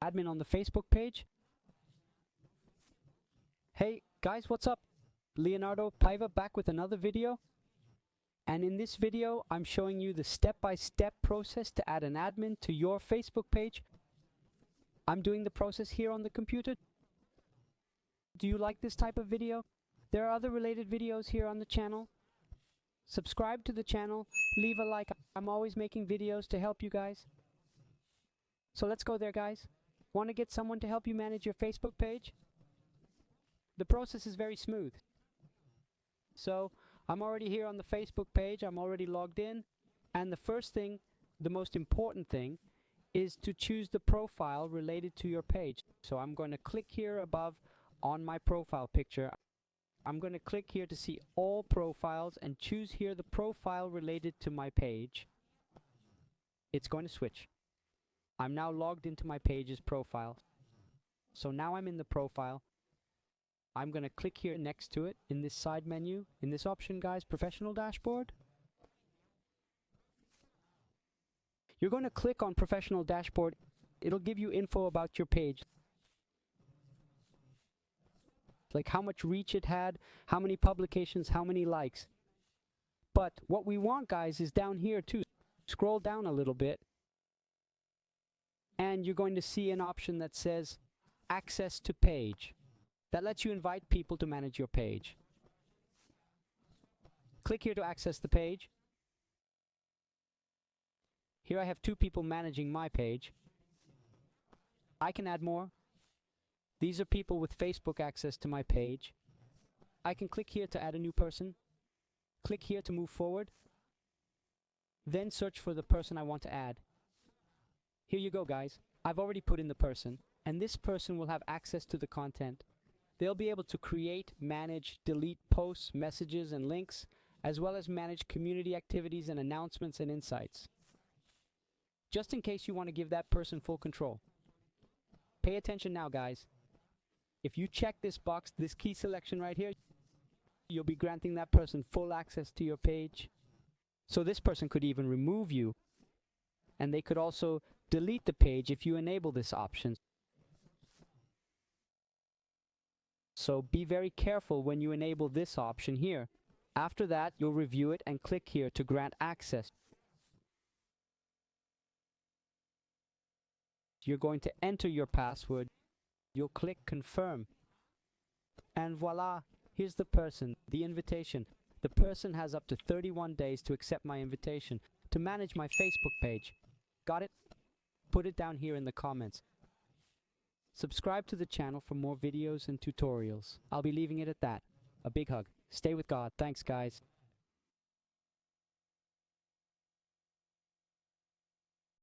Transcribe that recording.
admin on the Facebook page. Hey guys, what's up? Leonardo Paiva back with another video. And in this video, I'm showing you the step-by-step process to add an admin to your Facebook page. I'm doing the process here on the computer. Do you like this type of video? There are other related videos here on the channel. Subscribe to the channel, leave a like. I'm always making videos to help you guys. So let's go there, guys. Want to get someone to help you manage your Facebook page? The process is very smooth. So I'm already here on the Facebook page. I'm already logged in. And the first thing, the most important thing, is to choose the profile related to your page. So I'm going to click here above on my profile picture. I'm going to click here to see all profiles and choose here the profile related to my page. It's going to switch. I'm now logged into my page's profile. So now I'm in the profile. I'm going to click here next to it in this side menu, in this option, guys, professional dashboard. You're going to click on professional dashboard. It'll give you info about your page. Like how much reach it had, how many publications, how many likes. But what we want, guys, is down here too. Scroll down a little bit. And you're going to see an option that says access to page. That lets you invite people to manage your page. Click here to access the page. Here I have 2 people managing my page. I can add more. These are people with Facebook access to my page. I can click here to add a new person. Click here to move forward. Then search for the person I want to add. Here you go, guys. I've already put in the person, and this person will have access to the content. They'll be able to create, manage, delete posts, messages, and links, as well as manage community activities and announcements and insights. Just in case you want to give that person full control. Pay attention now, guys. If you check this box, this key selection right here, you'll be granting that person full access to your page. So this person could even remove you, and they could also delete the page if you enable this option. So be very careful when you enable this option here. After that, you'll review it and click here to grant access. You're going to enter your password. You'll click confirm. And voila, here's the person, the invitation. The person has up to 31 days to accept my invitation to manage my Facebook page. Got it? Put it down here in the comments. Subscribe to the channel for more videos and tutorials. I'll be leaving it at that. A big hug. Stay with God. Thanks, guys.